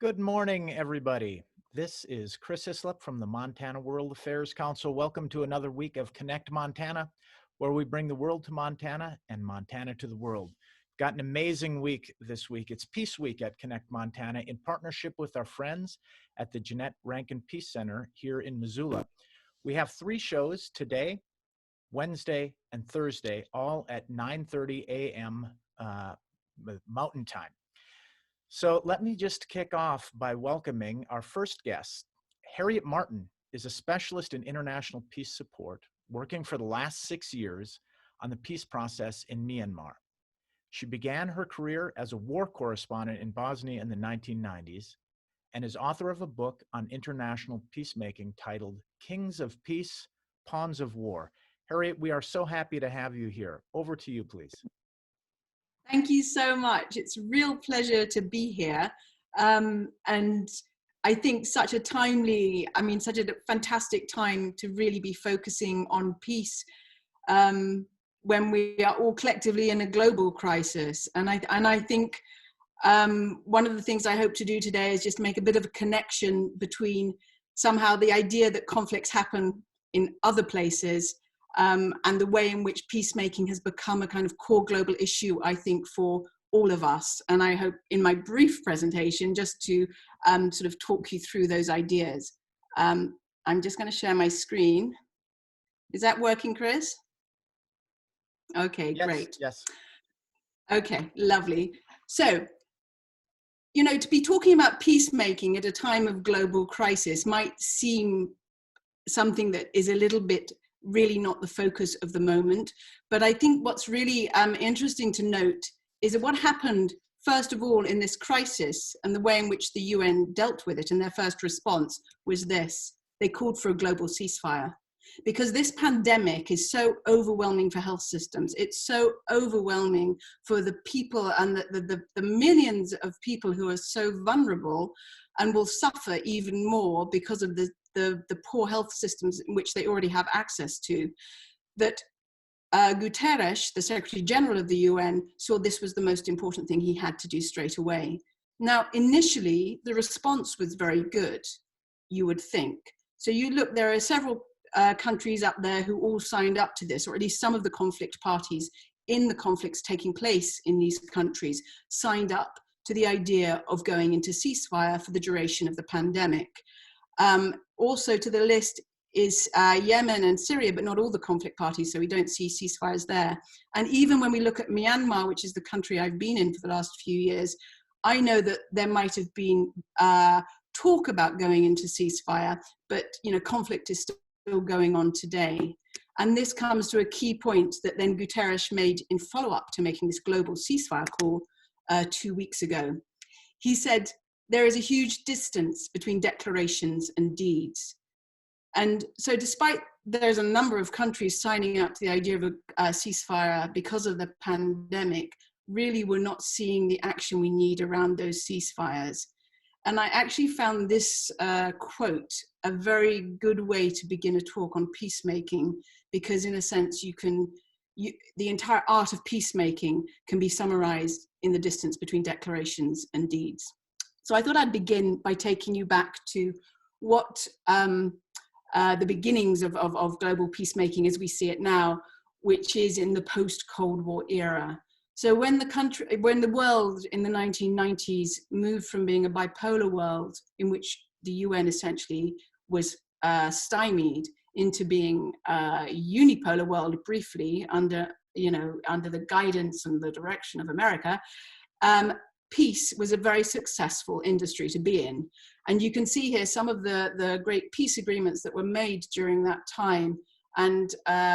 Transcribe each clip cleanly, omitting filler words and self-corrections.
Good morning, everybody. This is Chris Islip from the Montana World Affairs Council. Welcome to another week of Connect Montana, where we bring the world to Montana and Montana to the world. Got an amazing week this week. It's Peace Week at Connect Montana in partnership with our friends at the Jeanette Rankin Peace Center here in Missoula. We have 3 shows today, Wednesday, and Thursday, all at 9:30 a.m. Mountain Time. So let me just kick off by welcoming our first guest. Harriet Martin is a specialist in international peace support, working for the last 6 years on the peace process in Myanmar. She began her career as a war correspondent in Bosnia in the 1990s and is author of a book on international peacemaking titled Kings of Peace, Pawns of War. Harriet, we are so happy to have you here. Over to you, please. Thank you so much. It's a real pleasure to be here. And I think such a fantastic time to really be focusing on peace when we are all collectively in a global crisis. And I think one of the things I hope to do today is just make a bit of a connection between somehow the idea that conflicts happen in other places and the way in which peacemaking has become a kind of core global issue, I think, for all of us. And I hope in my brief presentation, just to sort of talk you through those ideas. I'm just going to share my screen. Is that working, Chris? Okay, Yes, great. yes. Okay, lovely. So, you know, to be talking about peacemaking at a time of global crisis might seem something that is a little bit really not the focus of the moment. But I think what's really interesting to note is that what happened, first of all, in this crisis and the way in which the UN dealt with it in their first response was this. They called for a global ceasefire. Because this pandemic is so overwhelming for health systems. It's so overwhelming for the people and the millions of people who are so vulnerable and will suffer even more because of the poor health systems in which they already have access to, that Guterres, the Secretary General of the UN, saw this was the most important thing he had to do straight away. Now, initially, the response was very good, you would think. So you look, there are several countries up there who all signed up to this, or at least some of the conflict parties in the conflicts taking place in these countries signed up to the idea of going into ceasefire for the duration of the pandemic. Also to the list is Yemen and Syria, but not all the conflict parties, so we don't see ceasefires there. And even when we look at Myanmar, which is the country I've been in for the last few years, I know that there might have been talk about going into ceasefire, but you know, conflict is still going on today. And this comes to a key point that then Guterres made in follow-up to making this global ceasefire call 2 weeks ago. He said, there is a huge distance between declarations and deeds. And so despite there's a number of countries signing up to the idea of a ceasefire because of the pandemic, really we're not seeing the action we need around those ceasefires. And I actually found this quote a very good way to begin a talk on peacemaking, because in a sense the entire art of peacemaking can be summarized in the distance between declarations and deeds. So I thought I'd begin by taking you back to what the beginnings of global peacemaking as we see it now, which is in the post-Cold War era. So when the world in the 1990s moved from being a bipolar world in which the UN essentially was stymied into being a unipolar world briefly under the guidance and the direction of America, peace was a very successful industry to be in. And you can see here some of the great peace agreements that were made during that time, and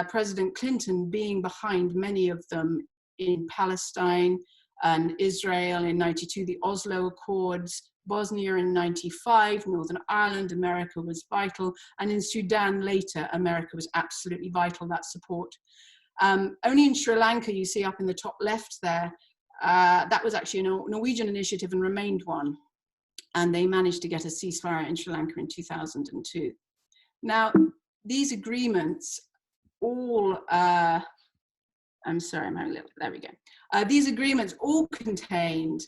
President Clinton being behind many of them in Palestine and Israel in '92, the Oslo Accords, Bosnia in '95, Northern Ireland, America was vital, and in Sudan later, America was absolutely vital, that support. Only in Sri Lanka, you see up in the top left there, that was actually a Norwegian initiative and remained one. And they managed to get a ceasefire in Sri Lanka in 2002. Now, these agreements all, I'm sorry, there we go. These agreements all contained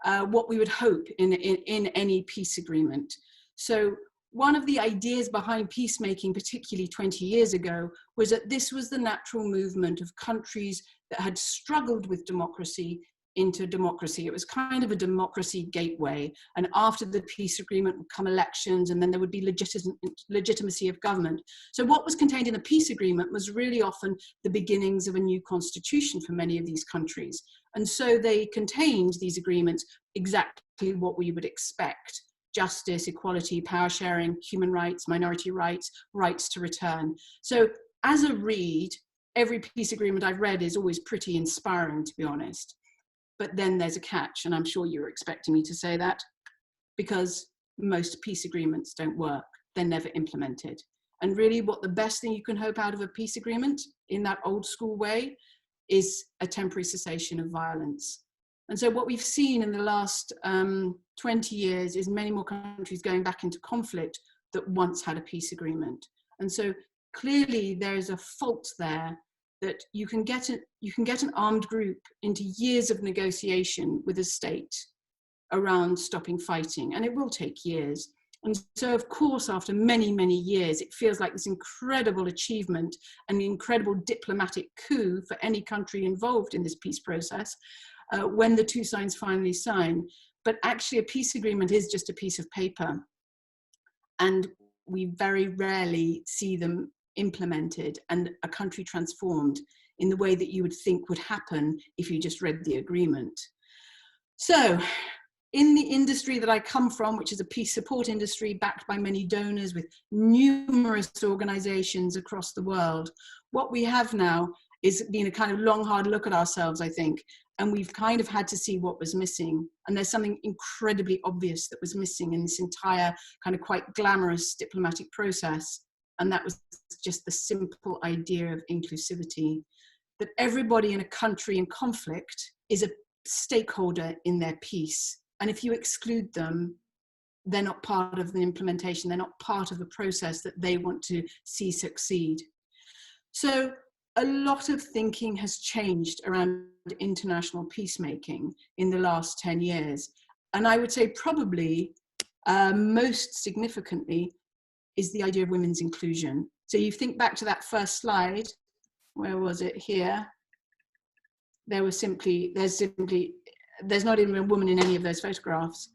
what we would hope in any peace agreement. So one of the ideas behind peacemaking, particularly 20 years ago, was that this was the natural movement of countries that had struggled with democracy into democracy. It was kind of a democracy gateway. And after the peace agreement would come elections, and then there would be legitimacy of government. So what was contained in the peace agreement was really often the beginnings of a new constitution for many of these countries. And so they contained, these agreements, exactly what we would expect: justice, equality, power sharing, human rights, minority rights, rights to return. So as a read, every peace agreement I've read is always pretty inspiring, to be honest. But then there's a catch, and I'm sure you're expecting me to say that, because most peace agreements don't work. They're never implemented. And really what the best thing you can hope out of a peace agreement in that old school way is a temporary cessation of violence. And so what we've seen in the last 20 years is many more countries going back into conflict that once had a peace agreement. And so clearly there is a fault there, that you can get an armed group into years of negotiation with a state around stopping fighting, and it will take years. And so, of course, after many, many years, it feels like this incredible achievement and an incredible diplomatic coup for any country involved in this peace process when the two sides finally sign. But actually, a peace agreement is just a piece of paper, and we very rarely see them implemented and a country transformed in the way that you would think would happen if you just read the agreement. So in the industry that I come from, which is a peace support industry backed by many donors with numerous organizations across the world, what we have now is been a kind of long, hard look at ourselves, I think, and we've kind of had to see what was missing. And there's something incredibly obvious that was missing in this entire kind of quite glamorous diplomatic process. And that was just the simple idea of inclusivity, that everybody in a country in conflict is a stakeholder in their peace. And if you exclude them, they're not part of the implementation, they're not part of the process that they want to see succeed. So a lot of thinking has changed around international peacemaking in the last 10 years. And I would say probably most significantly is the idea of women's inclusion. So you think back to that first slide, where was it? Here. There's not even a woman in any of those photographs.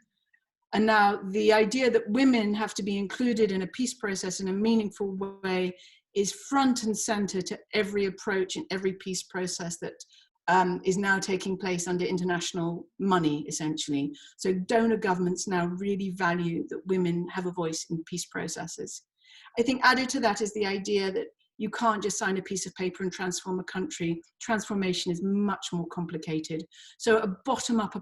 And now the idea that women have to be included in a peace process in a meaningful way is front and center to every approach and every peace process that is now taking place under international money, essentially. So donor governments now really value that women have a voice in peace processes. I think added to that is the idea that you can't just sign a piece of paper and transform a country. Transformation is much more complicated. So a bottom-up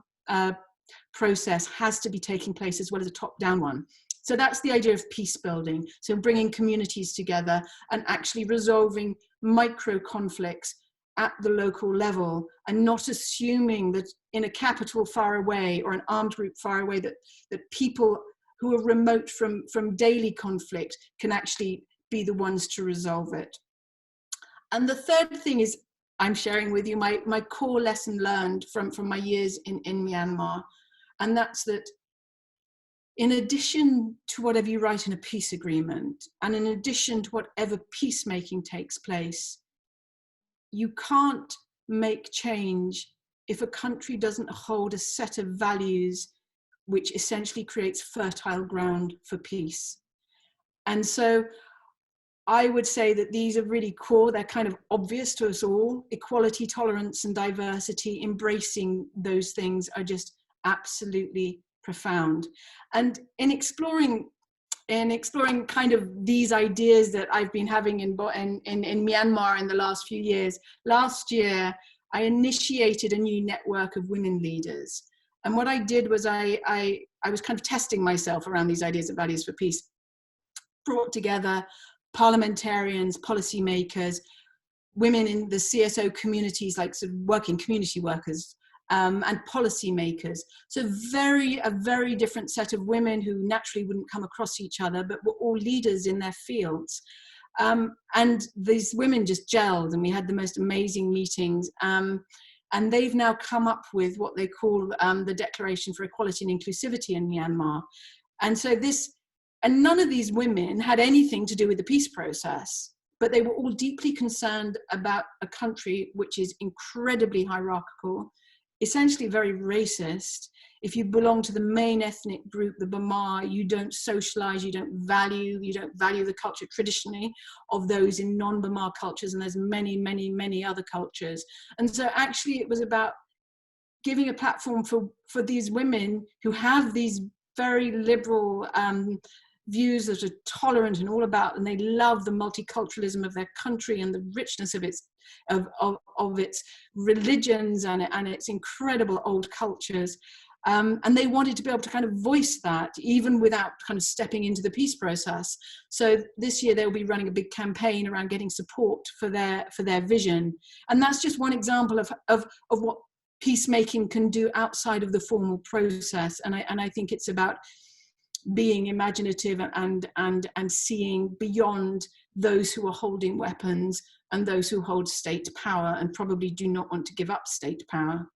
process has to be taking place as well as a top-down one. So that's the idea of peace building. So bringing communities together and actually resolving micro conflicts at the local level, and not assuming that in a capital far away or an armed group far away that people who are remote from daily conflict can actually be the ones to resolve it. And the third thing is, I'm sharing with you my core lesson learned from my years in Myanmar. And that's that in addition to whatever you write in a peace agreement, and in addition to whatever peacemaking takes place, you can't make change if a country doesn't hold a set of values which essentially creates fertile ground for peace. And so I would say that these are really core, they're kind of obvious to us all. Equality, tolerance, and diversity, embracing those things are just absolutely profound. And in exploring kind of these ideas that I've been having in Myanmar in the last few years, last year I initiated a new network of women leaders. And what I did was I was kind of testing myself around these ideas of values for peace, brought together parliamentarians, policymakers, women in the CSO communities, like sort of working community workers, and policymakers. So a very different set of women who naturally wouldn't come across each other, but were all leaders in their fields. And these women just gelled, and we had the most amazing meetings. And they've now come up with what they call the Declaration for Equality and Inclusivity in Myanmar. And so and none of these women had anything to do with the peace process, but they were all deeply concerned about a country which is incredibly hierarchical, essentially very racist. If you belong to the main ethnic group, the Bamar, you don't socialize, you don't value the culture traditionally of those in non-Bamar cultures, and there's many, many, many other cultures. And so actually it was about giving a platform for these women who have these very liberal views that are tolerant and all about, and they love the multiculturalism of their country and the richness of its religions and its incredible old cultures. And they wanted to be able to kind of voice that even without kind of stepping into the peace process. So this year they'll be running a big campaign around getting support for their vision. And that's just one example of what peacemaking can do outside of the formal process. And I think it's about being imaginative and seeing beyond those who are holding weapons and those who hold state power and probably do not want to give up state power.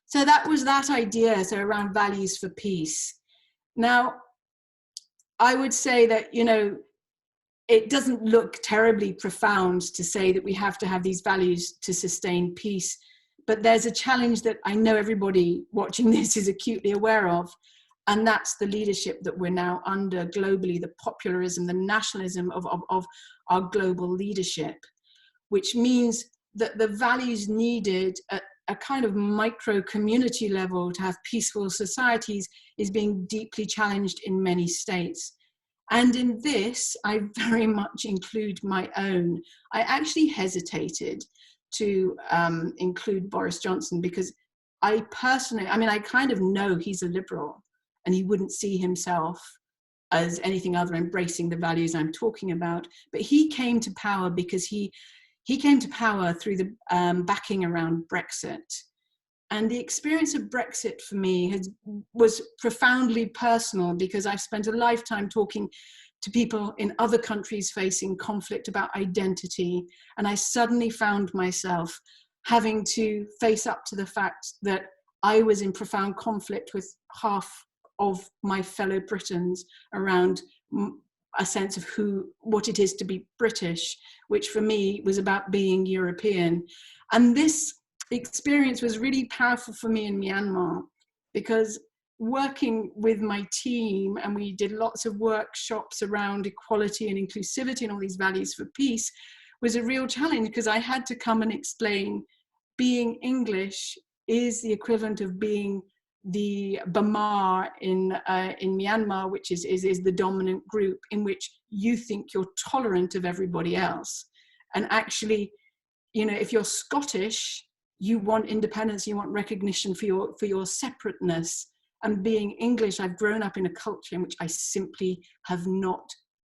So that was that idea, so around values for peace. Now, I would say that, it doesn't look terribly profound to say that we have to have these values to sustain peace, but there's a challenge that I know everybody watching this is acutely aware of, and that's the leadership that we're now under globally, the popularism, the nationalism of our global leadership, which means that the values needed at a kind of micro community level to have peaceful societies is being deeply challenged in many states. And in this, I very much include my own. I actually hesitated to include Boris Johnson because I personally, I kind of know he's a liberal and he wouldn't see himself as anything other embracing the values I'm talking about. But he came to power because he came to power through the backing around Brexit. And the experience of Brexit for me was profoundly personal because I've spent a lifetime talking to people in other countries facing conflict about identity. And I suddenly found myself having to face up to the fact that I was in profound conflict with half of my fellow Britons around a sense of what it is to be British, which for me was about being European. And this experience was really powerful for me in Myanmar because working with my team, and we did lots of workshops around equality and inclusivity and all these values for peace, was a real challenge because I had to come and explain being English is the equivalent of being the Bamar in Myanmar, which is the dominant group in which you think you're tolerant of everybody else. And actually, if you're Scottish, you want independence, you want recognition for your separateness. And being English, I've grown up in a culture in which I simply have not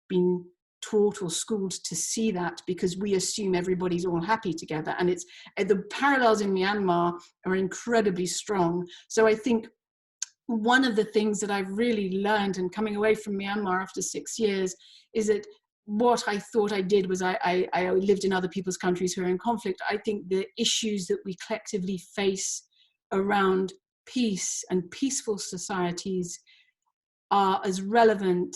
been taught or schooled to see that because we assume everybody's all happy together. And the parallels in Myanmar are incredibly strong. So I think one of the things that I've really learned and coming away from Myanmar after 6 years is that what I thought I did was I lived in other people's countries who are in conflict. I think the issues that we collectively face around peace and peaceful societies are as relevant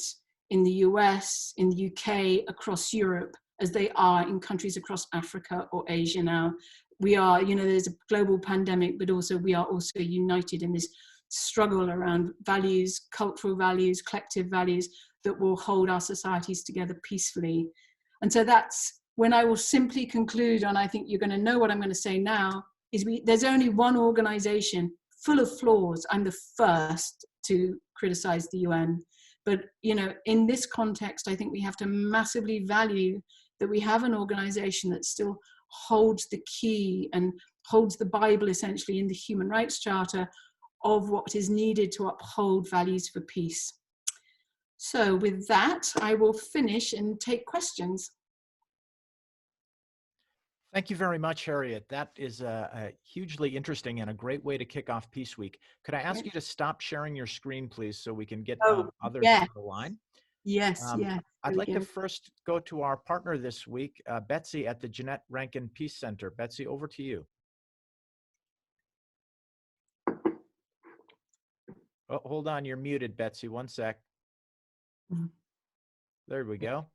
in the US, in the UK, across Europe, as they are in countries across Africa or Asia now. We are, there's a global pandemic, but also we are also united in this struggle around values, cultural values, collective values that will hold our societies together peacefully. And so that's when I will simply conclude, and I think you're going to know what I'm going to say now, is there's only one organization full of flaws. I'm the first to criticize the UN. But, in this context, I think we have to massively value that we have an organization that still holds the key and holds the Bible essentially in the Human Rights Charter of what is needed to uphold values for peace. So with that, I will finish and take questions. Thank you very much, Harriet. That is a hugely interesting and a great way to kick off Peace Week. Could I ask you to stop sharing your screen, please, so we can get others on the line? Yes. I'd like to first go to our partner this week, Betsy at the Jeanette Rankin Peace Center. Betsy, over to you. Oh, hold on, you're muted, Betsy. One sec. There we go.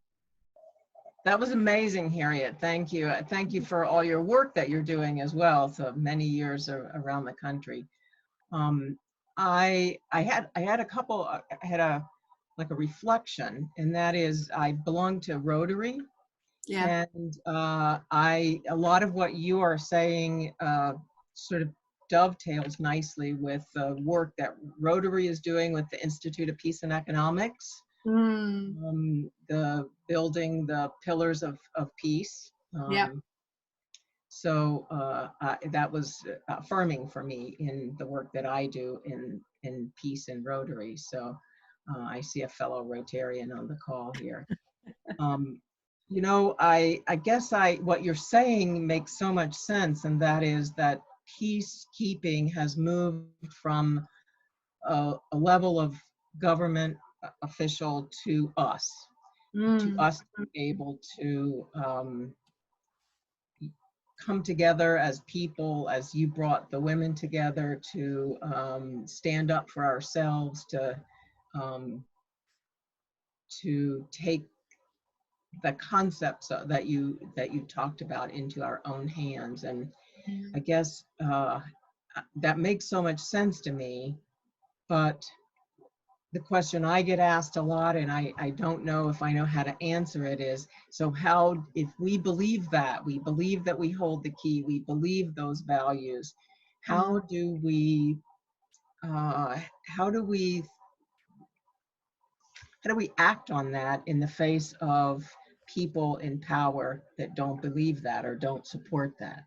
That was amazing, Harriet. Thank you. Thank you for all your work that you're doing as well. So many years around the country. I had a reflection, and that is I belong to Rotary, Yeah. and a lot of what you are saying sort of dovetails nicely with the work that Rotary is doing with the Institute of Peace and Economics. The building the pillars of peace. Yeah. So that was affirming for me in the work that I do in peace and Rotary. So I see a fellow Rotarian on the call here. You know, I guess what you're saying makes so much sense, and that is that peacekeeping has moved from a level of government official to us to be able to come together as people, as you brought the women together to stand up for ourselves, to take the concepts that you talked about into our own hands. And I guess that makes so much sense to me. But the question I get asked a lot, and I don't know if I know how to answer it, is, so how, if we believe that we hold the key, we believe those values, how do we act on that in the face of people in power that don't believe that or don't support that?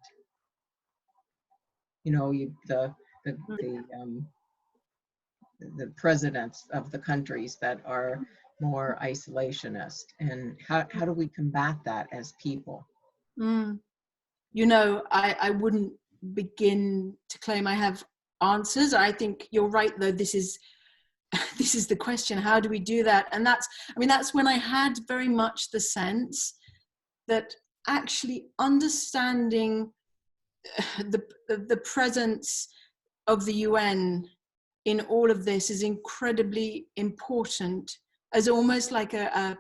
You know, the presidents of the countries that are more isolationist, and how do we combat that as people? You know, I wouldn't begin to claim I have answers. I think you're right, though. This is the question: how do we do that? And that's when I had very much the sense that actually understanding the presence of the UN in all of this is incredibly important, as almost like a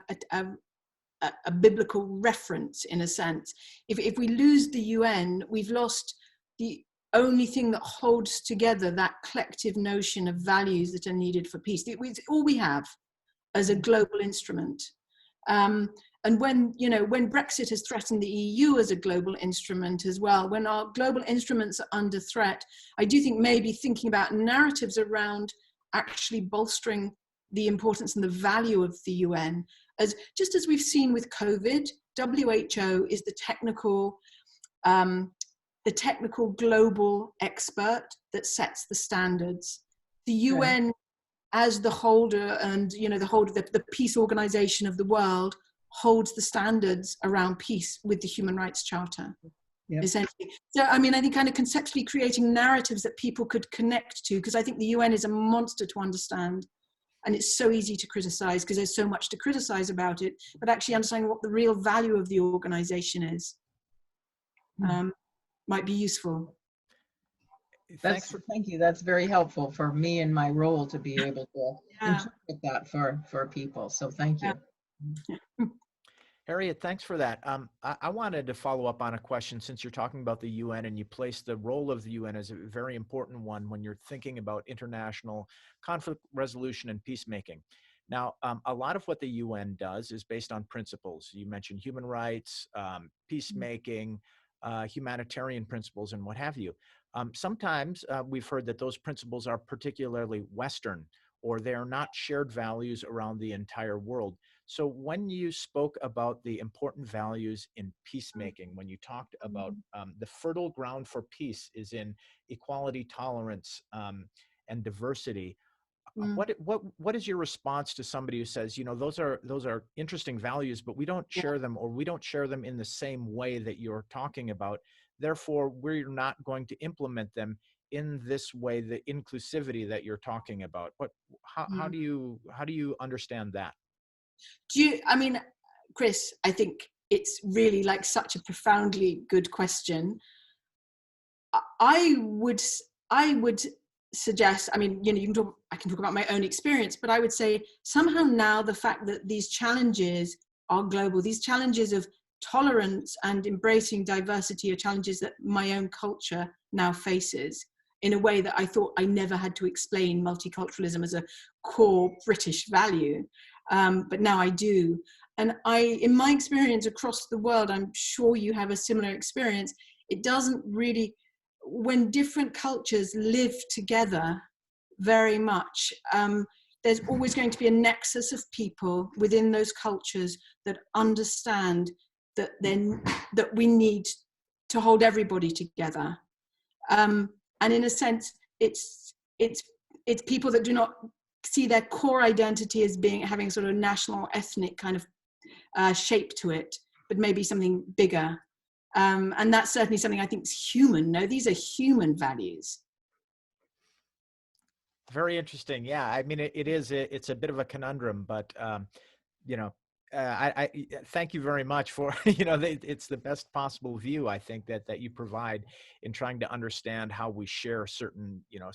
biblical reference, in a sense. If we lose the UN, we've lost the only thing that holds together that collective notion of values that are needed for peace. It's all we have as a global instrument. And when Brexit has threatened the EU as a global instrument as well, when our global instruments are under threat, I do think maybe thinking about narratives around actually bolstering the importance and the value of the UN, just as we've seen with COVID. WHO is the technical global expert that sets the standards. The UN, as the holder and the peace organization of the world, holds the standards around peace with the Human Rights Charter, essentially. So, I mean, I think kind of conceptually creating narratives that people could connect to, because I think the UN is a monster to understand, and it's so easy to criticize because there's so much to criticize about it, but actually understanding what the real value of the organization is might be useful. Thank you. That's very helpful for me in my role to be able to interpret that for people. So thank you. Harriet, thanks for that. I wanted to follow up on a question, since you're talking about the UN and you place the role of the UN as a very important one when you're thinking about international conflict resolution and peacemaking. Now, a lot of what the UN does is based on principles. You mentioned human rights, peacemaking, humanitarian principles, and what have you. Sometimes we've heard that those principles are particularly Western, or they are not shared values around the entire world. So when you spoke about the important values in peacemaking, when you talked about the fertile ground for peace is in equality, tolerance, and diversity, what is your response to somebody who says, those are interesting values, but we don't share them, or we don't share them in the same way that you're talking about. Therefore, we're not going to implement them in this way, the inclusivity that you're talking about. How do you understand that? Chris, I think it's really like such a profoundly good question. I would suggest, I mean, you know, I can talk about my own experience, but I would say somehow now the fact that these challenges are global, these challenges of tolerance and embracing diversity are challenges that my own culture now faces in a way that I thought I never had to explain multiculturalism as a core British value. But now I do. And in my experience across the world, I'm sure you have a similar experience, it doesn't really, when different cultures live together very much, there's always going to be a nexus of people within those cultures that understand that that we need to hold everybody together. And in a sense, it's people that do not see their core identity as having sort of national, ethnic kind of shape to it, but maybe something bigger. And that's certainly something I think is human. No, these are human values. Very interesting. Yeah, I mean, it's a bit of a conundrum, but you know, I thank you very much for, you know, it's the best possible view, I think, that you provide in trying to understand how we share certain, you know,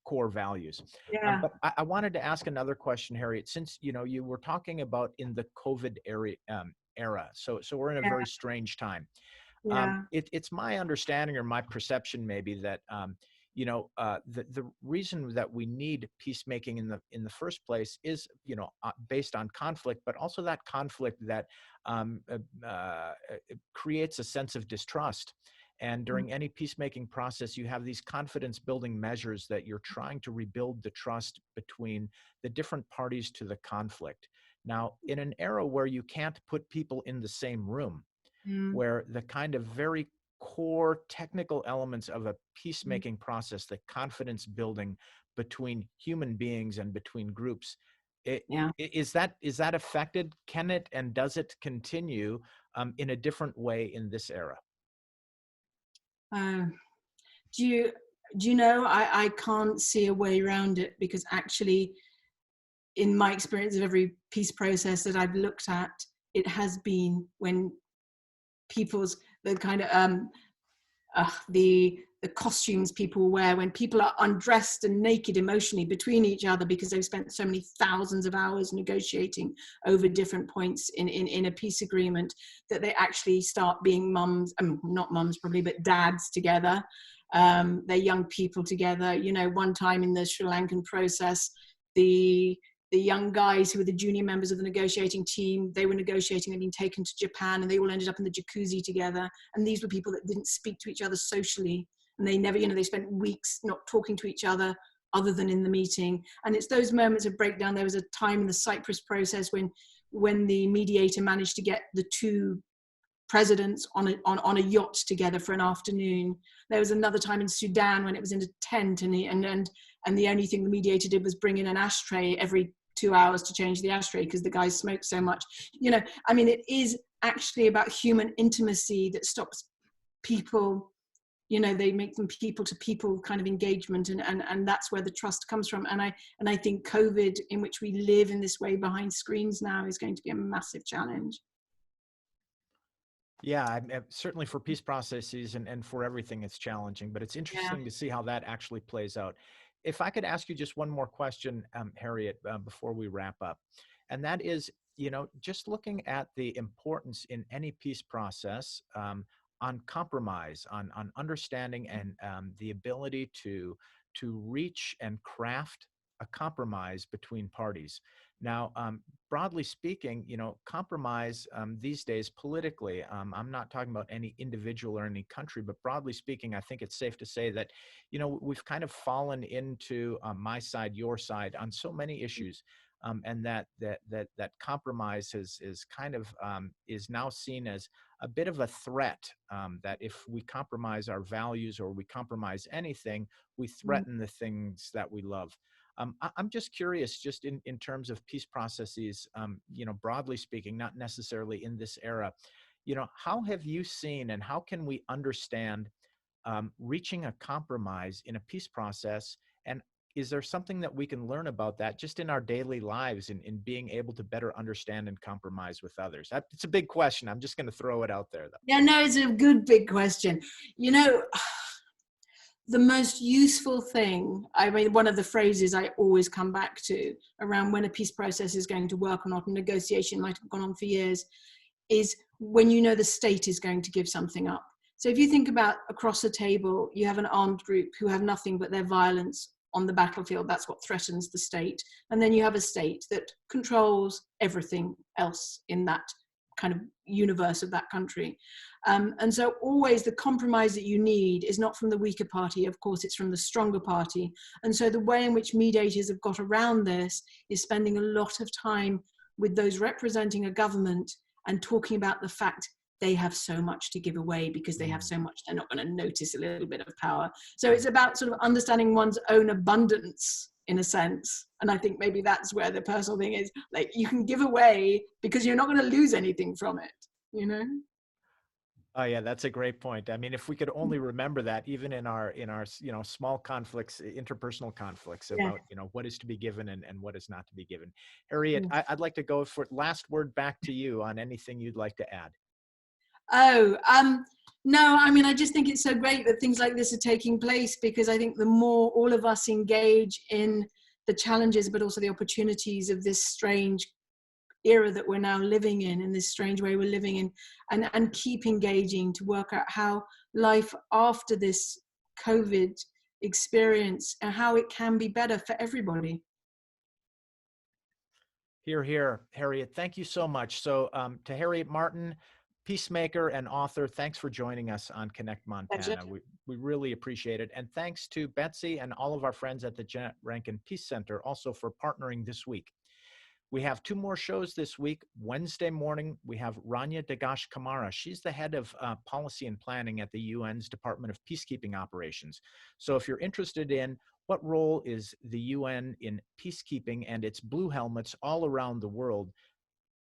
core values. Yeah. But I wanted to ask another question, Harriet, since, you know, you were talking about in the COVID era. So we're in a very strange time. Yeah. It's my understanding or my perception maybe that, you know, the reason that we need peacemaking in the first place is, you know, based on conflict, but also that conflict that creates a sense of distrust. And during any peacemaking process, you have these confidence building measures that you're trying to rebuild the trust between the different parties to the conflict. Now, in an era where you can't put people in the same room, where the kind of very core technical elements of a peacemaking process, the confidence building between human beings and between groups, is that affected? Can it and does it continue in a different way in this era? Do you know, I can't see a way around it, because actually, in my experience of every peace process that I've looked at, it has been when the kind of the costumes people wear, when people are undressed and naked emotionally between each other because they've spent so many thousands of hours negotiating over different points in a peace agreement, that they actually start being mums, not mums probably, but dads together. They're young people together. You know, one time in the Sri Lankan process, the young guys who were the junior members of the negotiating team, they were negotiating, they'd been taken to Japan, and they all ended up in the jacuzzi together. And these were people that didn't speak to each other socially. And they never, you know, they spent weeks not talking to each other than in the meeting. And it's those moments of breakdown. There was a time in the Cyprus process when the mediator managed to get the two presidents on a yacht together for an afternoon. There was another time in Sudan when it was in a tent, and the only thing the mediator did was bring in an ashtray every 2 hours to change the ashtray because the guys smoked so much. You know, I mean, it is actually about human intimacy that stops people, you know, they make them people to people kind of engagement, and that's where the trust comes from. And I think COVID, in which we live in this way behind screens now, is going to be a massive challenge. Yeah, certainly for peace processes and for everything, it's challenging, but it's interesting to see how that actually plays out. If I could ask you just one more question, Harriet, before we wrap up, and that is, you know, just looking at the importance in any peace process on compromise, on understanding and the ability to reach and craft a compromise between parties. Now, broadly speaking, you know, compromise these days politically, I'm not talking about any individual or any country, but broadly speaking, I think it's safe to say that, you know, we've kind of fallen into my side, your side on so many issues. And that compromise is kind of is now seen as a bit of a threat, that if we compromise our values or we compromise anything, we threaten the things that we love. I'm just curious, just in terms of peace processes, you know, broadly speaking, not necessarily in this era, you know, how have you seen and how can we understand reaching a compromise in a peace process? And is there something that we can learn about that just in our daily lives in being able to better understand and compromise with others? It's a big question. I'm just going to throw it out there, though. Yeah, no, it's a good big question. You know, the most useful thing, I mean, one of the phrases I always come back to around when a peace process is going to work or not, and negotiation might have gone on for years, is when you know the state is going to give something up. So if you think about across the table, you have an armed group who have nothing but their violence on the battlefield. That's what threatens the state. And then you have a state that controls everything else in that kind of universe of that country. And so always the compromise that you need is not from the weaker party, of course, it's from the stronger party. And so the way in which mediators have got around this is spending a lot of time with those representing a government and talking about the fact they have so much to give away because they have so much, they're not going to notice a little bit of power. So it's about sort of understanding one's own abundance in a sense. And I think maybe that's where the personal thing is, like, you can give away because you're not going to lose anything from it, you know? Oh yeah, that's a great point. I mean, if we could only remember that, even in our you know, small conflicts, interpersonal conflicts, Yeah. about, you know, what is to be given and what is not to be given. Harriet, Yeah. I'd like to go for last word back to you on anything you'd like to add. Oh, no, I mean, I just think it's so great that things like this are taking place, because I think the more all of us engage in the challenges, but also the opportunities of this strange era that we're now living in this strange way we're living in, and keep engaging to work out how life after this COVID experience and how it can be better for everybody. Hear, hear, Harriet. Thank you so much. So to Harriet Martin, peacemaker and author, thanks for joining us on Connect Montana. We really appreciate it. And thanks to Betsy and all of our friends at the Janet Rankin Peace Center also for partnering this week. We have 2 more shows this week. Wednesday morning, we have Rania Dagash Kamara. She's the head of policy and planning at the UN's Department of Peacekeeping Operations. So if you're interested in what role is the UN in peacekeeping and its blue helmets all around the world,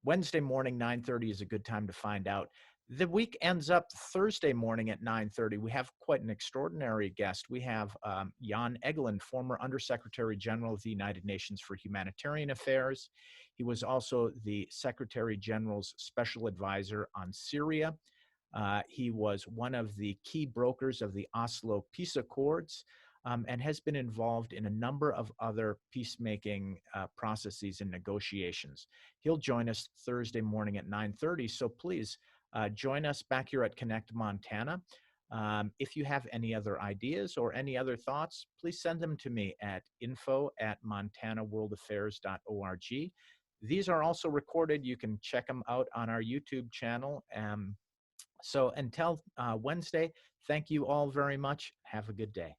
Wednesday morning, 9:30 is a good time to find out. The week ends up Thursday morning at 9:30. We have quite an extraordinary guest. We have Jan Egeland, former Undersecretary General of the United Nations for Humanitarian Affairs. He was also the Secretary General's Special Advisor on Syria. He was one of the key brokers of the Oslo Peace Accords, and has been involved in a number of other peacemaking processes and negotiations. He'll join us Thursday morning at 9:30, so please join us back here at Connect Montana. If you have any other ideas or any other thoughts, please send them to me at info@montanaworldaffairs.org. These are also recorded. You can check them out on our YouTube channel. So until Wednesday, thank you all very much. Have a good day.